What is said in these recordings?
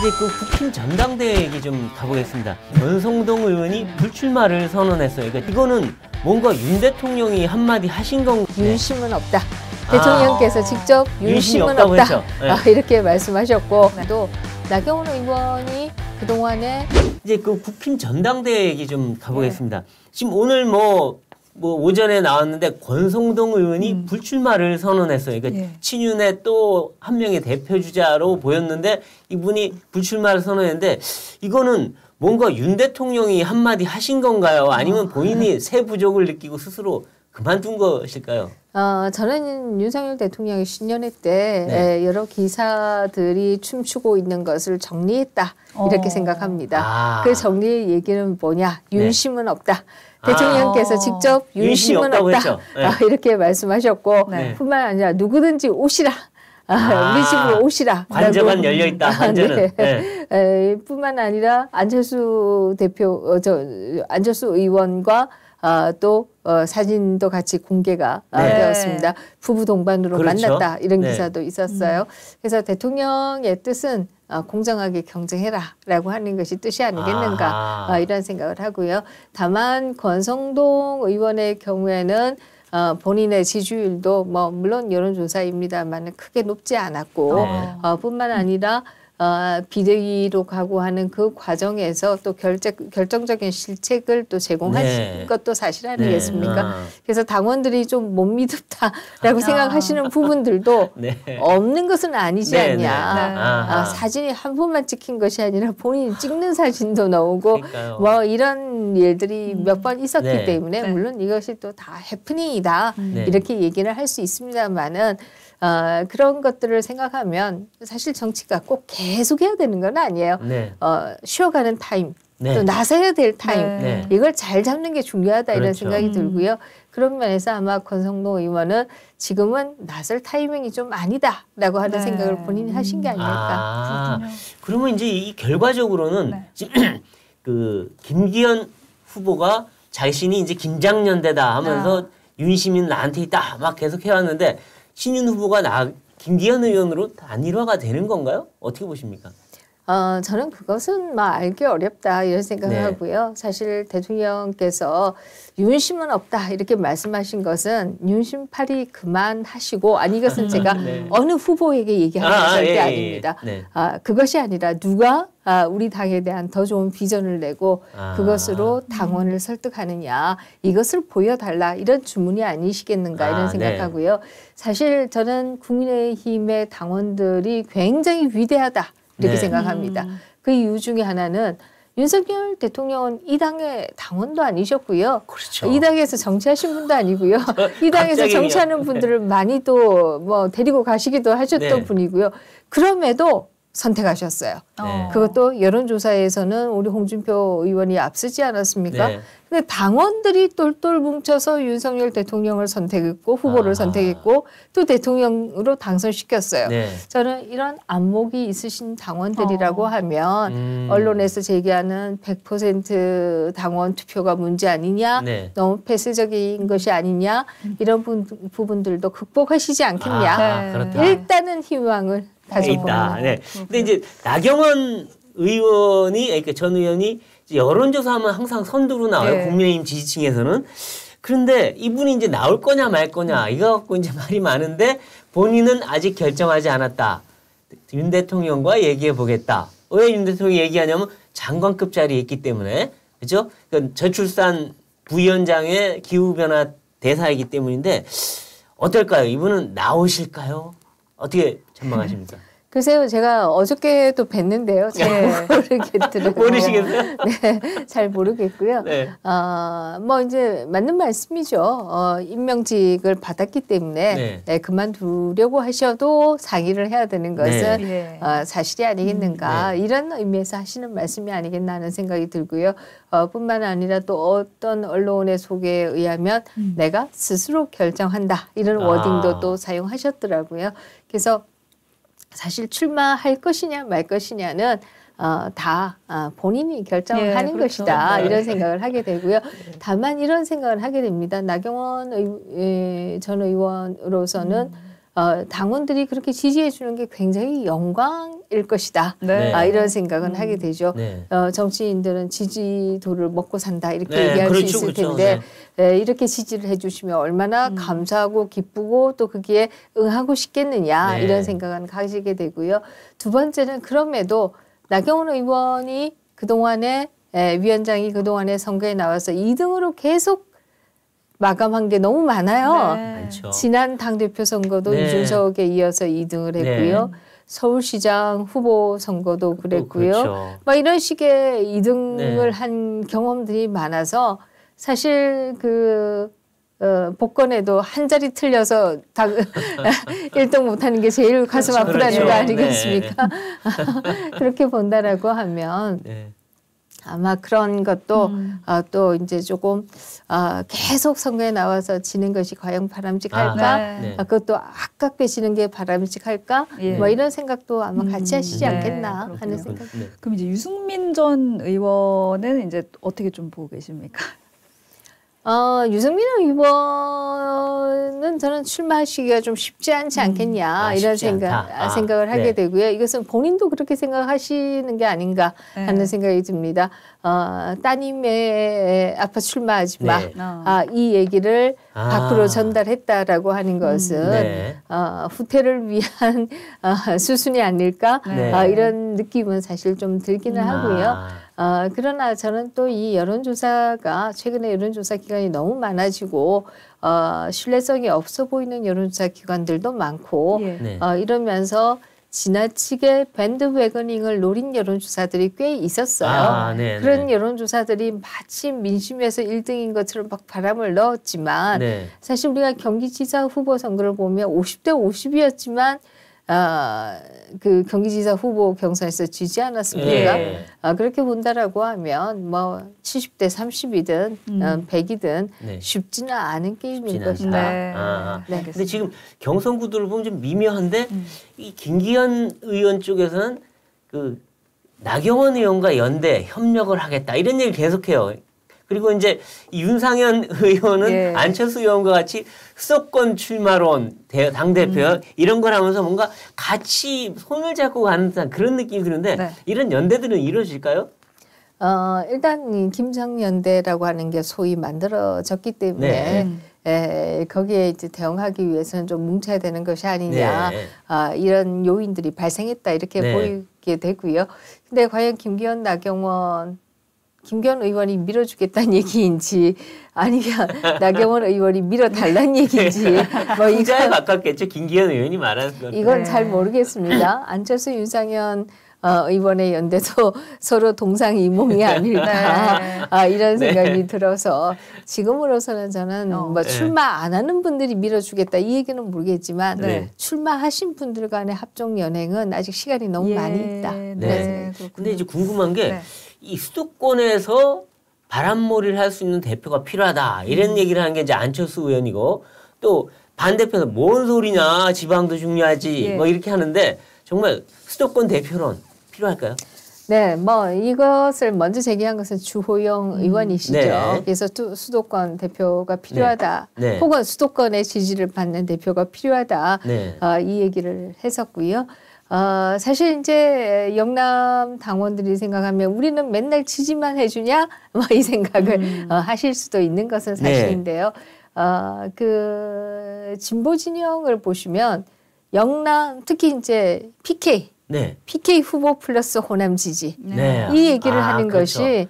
이제 그 국힘 전당대회 얘기 좀 가보겠습니다. 권성동 의원이 불출마를 선언했어요. 그러니까 이거는 뭔가 윤 대통령이 한마디 하신 건 윤심은 없다. 대통령께서 직접 윤심은 없다고 없다. 했죠. 네. 이렇게 말씀하셨고 또 나경원 의원이 그동안에 이제 그 국힘 전당대회 얘기 좀 가보겠습니다. 지금 오늘 뭐 오전에 나왔는데 권성동 의원이 불출마를 선언했어요. 그러니까 친윤의 또 한 명의 대표 주자로 보였는데 이분이 불출마를 선언했는데 이거는 뭔가 윤 대통령이 한마디 하신 건가요? 아니면 본인이 새 부족을 느끼고 스스로 그만둔 것일까요? 저는 윤석열 대통령이 신년회 때 여러 기사들이 춤추고 있는 것을 정리했다 이렇게 생각합니다. 그 정리의 얘기는 뭐냐? 윤심은 없다. 대통령께서 직접 윤심은 없다. 이렇게 말씀하셨고 뿐만 아니라 누구든지 오시라. 우리 집으로 오시라. 관저만 열려 있다. 관저는. 뿐만 아니라 안철수 의원과 또 사진도 같이 공개가 되었습니다. 부부 동반으로 그렇죠. 만났다 이런 기사도 있었어요. 그래서 대통령의 뜻은 공정하게 경쟁해라라고 하는 것이 뜻이 아니겠는가 이런 생각을 하고요. 다만 권성동 의원의 경우에는 본인의 지지율도 물론 여론조사입니다만 크게 높지 않았고 뿐만 아니라 비대위로 가고 하는 그 과정에서 또 결정적인 실책을 또 제공한 것도 사실 아니겠습니까? 그래서 당원들이 좀 못 믿었다라고 생각하시는 부분들도 없는 것은 아니지 않냐. 사진이 한 번만 찍힌 것이 아니라 본인이 찍는 사진도 나오고 이런 일들이 몇 번 있었기 때문에 물론 이것이 또 다 해프닝이다 이렇게 얘기를 할 수 있습니다만은 그런 것들을 생각하면 사실 정치가 꼭 계속 해야 되는 건 아니에요. 쉬어가는 타임, 또 나서야 될 타임, 이걸 잘 잡는 게 중요하다 이런 생각이 들고요. 그런 면에서 아마 권성동 의원은 지금은 나설 타이밍이 좀 아니다라고 하는 생각을 본인이 하신 게 아닐까. 그러면 이제 이 결과적으로는 그 김기현 후보가 자신이 이제 김장년대다 하면서 윤심인 나한테 있다 막 계속 해왔는데 신윤 후보가 김기현 의원으로 단일화가 되는 건가요? 어떻게 보십니까? 저는 그것은 알기 어렵다 이런 생각을 하고요. 사실 대통령께서 윤심은 없다 이렇게 말씀하신 것은 윤심팔이 그만하시고 이것은 제가 어느 후보에게 얘기하는 게 절대 아닙니다. 그것이 아니라 누가 우리 당에 대한 더 좋은 비전을 내고 그것으로 당원을 설득하느냐 이것을 보여달라 이런 주문이 아니시겠는가 이런 생각하고요. 사실 저는 국민의힘의 당원들이 굉장히 위대하다 이렇게 생각합니다. 그 이유 중에 하나는 윤석열 대통령은 이 당의 당원도 아니셨고요. 그렇죠. 이 당에서 정치하신 분도 아니고요. 이 당에서 정치하는 분들을 많이 또 데리고 가시기도 하셨던 분이고요. 그럼에도 선택하셨어요. 그것도 여론조사에서는 우리 홍준표 의원이 앞서지 않았습니까? 근데 당원들이 똘똘 뭉쳐서 윤석열 대통령을 선택했고 후보를 선택했고 또 대통령으로 당선시켰어요. 저는 이런 안목이 있으신 당원들이라고 하면 언론에서 제기하는 100% 당원 투표가 문제 아니냐, 너무 폐쇄적인 것이 아니냐 이런 부분들도 극복하시지 않겠냐. 일단은 희망을 있다. 근데 이제 나경원 의원이 그러니까 전 의원이 여론조사하면 항상 선두로 나와요. 국민의힘 지지층에서는. 그런데 이분이 이제 나올 거냐 말 거냐 이거 갖고 이제 말이 많은데 본인은 아직 결정하지 않았다. 윤 대통령과 얘기해 보겠다. 왜 윤 대통령이 얘기하냐면 장관급 자리에 있기 때문에 그렇죠? 그러니까 저출산 부위원장의 기후변화 대사이기 때문인데 어떨까요? 이분은 나오실까요? 어떻게 전망하십니까? 글쎄요, 제가 어저께도 뵀는데요. 잘 모르겠더라고요. 모르시겠어요? 잘 모르겠고요. 이제 맞는 말씀이죠. 임명직을 받았기 때문에 그만두려고 하셔도 상의를 해야 되는 것은 사실이 아니겠는가. 이런 의미에서 하시는 말씀이 아니겠나 하는 생각이 들고요. 뿐만 아니라 또 어떤 언론의 소개에 의하면 내가 스스로 결정한다. 이런 워딩도 또 사용하셨더라고요. 그래서 사실 출마할 것이냐 말 것이냐는 다 본인이 결정하는 것이다 이런 생각을 하게 되고요. 다만 이런 생각을 하게 됩니다. 나경원 전 의원으로서는 당원들이 그렇게 지지해 주는 게 굉장히 영광일 것이다. 네. 이런 생각은 하게 되죠. 네. 정치인들은 지지도를 먹고 산다 이렇게 네, 얘기할 그렇죠, 수 있을 그렇죠. 텐데 이렇게 지지를 해주시면 얼마나 감사하고 기쁘고 또 거기에 응하고 싶겠느냐 네. 이런 생각은 가지게 되고요. 두 번째는 그럼에도 나경원 의원이 그동안에 위원장이 그동안에 선거에 나와서 2등으로 계속 마감한 게 너무 많아요. 네. 많죠. 지난 당대표 선거도 네. 이준석에 이어서 2등을 했고요. 서울시장 후보 선거도 그랬고요. 그렇죠. 막 이런 식의 2등을 네. 한 경험들이 많아서 사실 복권에도 한 자리 틀려서 1등 못하는 게 제일 가슴 그렇죠. 아프다는 그렇죠. 거 아니겠습니까? 그렇게 본다라고 하면 네. 아마 그런 것도 또 이제 조금 계속 선거에 나와서 지는 것이 과연 바람직할까? 네. 그것도 아깝게 지는 게 바람직할까? 예. 뭐 이런 생각도 아마 같이 하시지 네, 않겠나 그렇군요. 하는 생각. 네. 그럼 이제 유승민 전 의원은 이제 어떻게 좀 보고 계십니까? 유승민 의원은 저는 출마하시기가 좀 쉽지 않지 않겠냐 이런 쉽지 않다. 생각을 하게 네. 되고요. 이것은 본인도 그렇게 생각하시는 게 아닌가 하는 생각이 듭니다. 따님의 아빠 출마하지 마. 네. 이 얘기를 밖으로 전달했다라고 하는 것은 네. 후퇴를 위한 수순이 아닐까 네. 이런 느낌은 사실 좀 들기는 하고요. 그러나 저는 또 이 여론조사가 최근에 여론조사 기관이 너무 많아지고 신뢰성이 없어 보이는 여론조사 기관들도 많고 예. 네. 이러면서 지나치게 밴드웨거닝을 노린 여론조사들이 꽤 있었어요. 네, 그런 네. 여론조사들이 마치 민심에서 1등인 것처럼 막 바람을 넣었지만 네. 사실 우리가 경기지사 후보 선거를 보면 50대 50이었지만 그 경기지사 후보 경선에서 지지 않았습니까? 예. 그렇게 본다라고 하면 뭐 70대 30이든 100이든 네. 쉽지는 않은 게임일 쉽지는 것이다. 않다. 네. 네. 알겠습니다. 근데 지금 경선 구도를 보면 좀 미묘한데 이 김기현 의원 쪽에서는 그 나경원 의원과 연대 협력을 하겠다 이런 얘기를 계속해요. 그리고 이제 이 윤상현 의원은 예. 안철수 의원과 같이 수도권 출마론 당대표 이런 걸 하면서 뭔가 같이 손을 잡고 가는 듯한 그런 느낌이 드는데 네. 이런 연대들은 이루어질까요? 일단 이 김정연대라고 하는 게 소위 만들어졌기 때문에 거기에 이제 대응하기 위해서는 좀 뭉쳐야 되는 것이 아니냐 네. 이런 요인들이 발생했다 이렇게 네. 보이게 되고요. 근데 과연 김기현 의원이 밀어주겠다는 얘기인지 아니면 나경원 의원이 밀어달라는 얘기인지 뭐 후자에 가깝겠죠. 김기현 의원이 말하는 건. 이건 네. 잘 모르겠습니다. 안철수 윤상현 의원의 연대도 서로 동상이몽이 아닐까 이런 생각이 들어서 지금으로서는 저는 뭐 출마 안 하는 분들이 밀어주겠다 이 얘기는 모르겠지만 출마하신 분들 간의 합종 연행은 아직 시간이 너무 많이 있다. 네. 근데 이제 궁금한 게 이 네. 수도권에서 바람몰이를 할 수 있는 대표가 필요하다 이런 얘기를 하는 게 이제 안철수 의원이고 또 반대편은 뭔 소리냐 지방도 중요하지 뭐 이렇게 하는데 정말 수도권 대표론 필요할까요? 네, 뭐 이것을 먼저 제기한 것은 주호영 의원이시죠. 네. 그래서 수도권 대표가 필요하다. 네. 혹은 수도권의 지지를 받는 대표가 필요하다. 네. 이 얘기를 했었고요. 사실 이제 영남 당원들이 생각하면 우리는 맨날 지지만 해주냐? 뭐 이 생각을 하실 수도 있는 것은 사실인데요. 그 진보 진영을 보시면 영남 특히 이제 PK 후보 플러스 호남 지지 이 얘기를 하는 그렇죠. 것이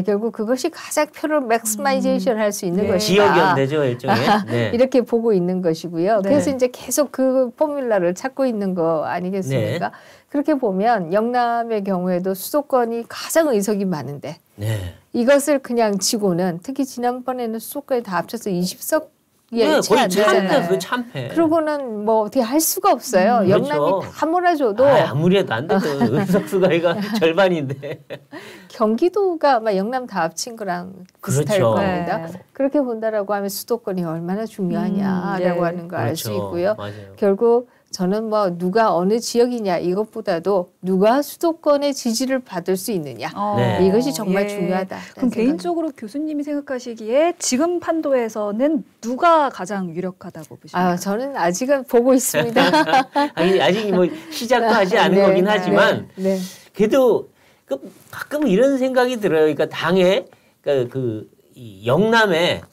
결국 그것이 가장 표를 맥시마이제이션 할 수 있는 것이다. 지역 연대죠 일종의. 이렇게 보고 있는 것이고요. 네. 그래서 이제 계속 그 포뮬라를 찾고 있는 거 아니겠습니까? 그렇게 보면 영남의 경우에도 수도권이 가장 의석이 많은데 이것을 그냥 치고는 특히 지난번에는 수도권에 다 합쳐서 20석 거의 참패, 참패. 그러고는 뭐 어떻게 할 수가 없어요. 영남이 그렇죠. 다 몰아줘도 아무리 해도 안 되죠. 의석수가 절반인데. 경기도가 아마 영남 다 합친 거랑 비슷할 그렇죠. 겁니다. 그렇게 본다라고 하면 수도권이 얼마나 중요하냐라고 하는 걸 알 수 있고요. 맞아요. 결국 저는 뭐 누가 어느 지역이냐 이것보다도 누가 수도권의 지지를 받을 수 있느냐 네. 이것이 정말 중요하다. 그럼 개인적으로 교수님이 생각하시기에 지금 판도에서는 누가 가장 유력하다고 보십니까? 저는 아직은 보고 있습니다. 아직 뭐 시작도 하지 않은 거긴 하지만 네. 그래도 가끔 이런 생각이 들어요. 그러니까 당에 이 영남에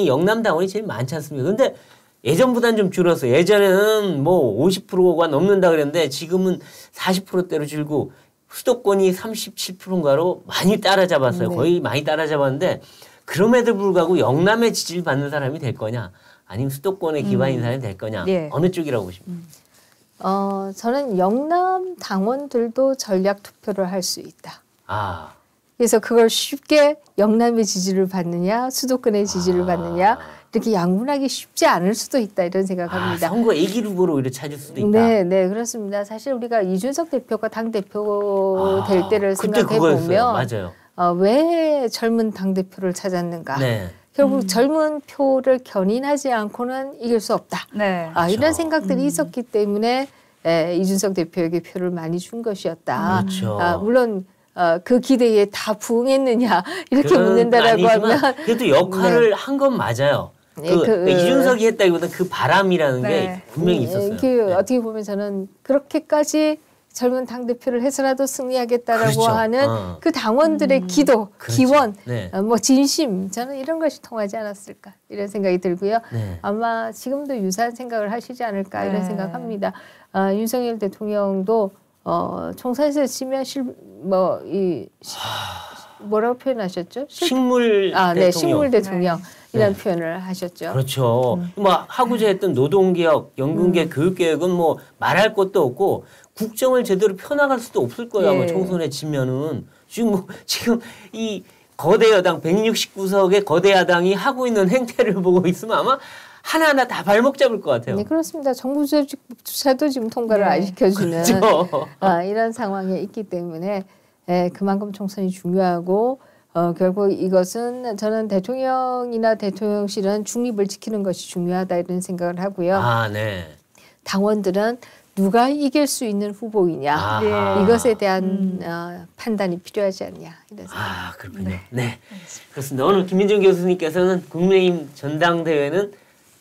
영남 당원이 제일 많지 않습니까? 근데 예전보다는 좀 줄었어요. 예전에는 뭐 50%가 넘는다 그랬는데 지금은 40%대로 줄고 수도권이 37%인가로 많이 따라잡았어요. 네. 거의 많이 따라잡았는데 그럼에도 불구하고 영남의 지지를 받는 사람이 될 거냐 아니면 수도권에 기반인 사람이 될 거냐 예. 어느 쪽이라고 보십니까? 저는 영남 당원들도 전략 투표를 할 수 있다. 그래서 그걸 쉽게 영남의 지지를 받느냐 수도권의 지지를 받느냐 이렇게 양분하기 쉽지 않을 수도 있다 이런 생각합니다. 선거 애기 후보로 오히려 찾을 수도 있다. 네, 그렇습니다. 사실 우리가 이준석 대표가 당 대표 될 때를 그때 생각해 그거였어요. 보면 맞아요. 왜 젊은 당 대표를 찾았는가? 네. 결국 젊은 표를 견인하지 않고는 이길 수 없다. 네. 이런 생각들이 있었기 때문에 이준석 대표에게 표를 많이 준 것이었다. 그렇죠. 물론 그 기대에 다 부응했느냐 이렇게 묻는다라고 하면 그래도 역할을 한 건 맞아요. 이준석이 했다기보다 그 바람이라는 게 분명히 있었어요. 어떻게 보면 저는 그렇게까지 젊은 당대표를 해서라도 승리하겠다라고 그렇죠. 하는 그 당원들의 기도, 그렇죠. 기원, 네. 뭐 진심 저는 이런 것이 통하지 않았을까 이런 생각이 들고요. 네. 아마 지금도 유사한 생각을 하시지 않을까 이런 생각합니다. 윤석열 대통령도 총선에서 치면 뭐라고 표현하셨죠? 식물 대통령. 네, 식물 대통령 이런 표현을 하셨죠. 그렇죠. 뭐 하고자 했던 노동개혁, 연금개혁, 교육개혁은 뭐 말할 것도 없고 국정을 제대로 펴나갈 수도 없을 거예요. 아마 총선에 지면은 지금 이 거대 여당 169석의 거대 야당이 하고 있는 행태를 보고 있으면 아마 하나하나 다 발목 잡을 것 같아요. 네, 그렇습니다. 정부 조직조차도 지금 통과를 안 시켜주는 그렇죠. 이런 상황에 있기 때문에 그만큼 총선이 중요하고 결국 이것은 저는 대통령이나 대통령실은 중립을 지키는 것이 중요하다 이런 생각을 하고요. 네. 당원들은 누가 이길 수 있는 후보이냐 이것에 대한 판단이 필요하지 않냐 이런 생각. 그렇군요. 네. 그렇습니다. 오늘 김민정 교수님께서는 국민의힘 전당대회는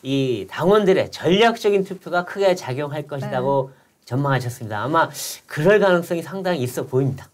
이 당원들의 전략적인 투표가 크게 작용할 것이라고 전망하셨습니다. 아마 그럴 가능성이 상당히 있어 보입니다.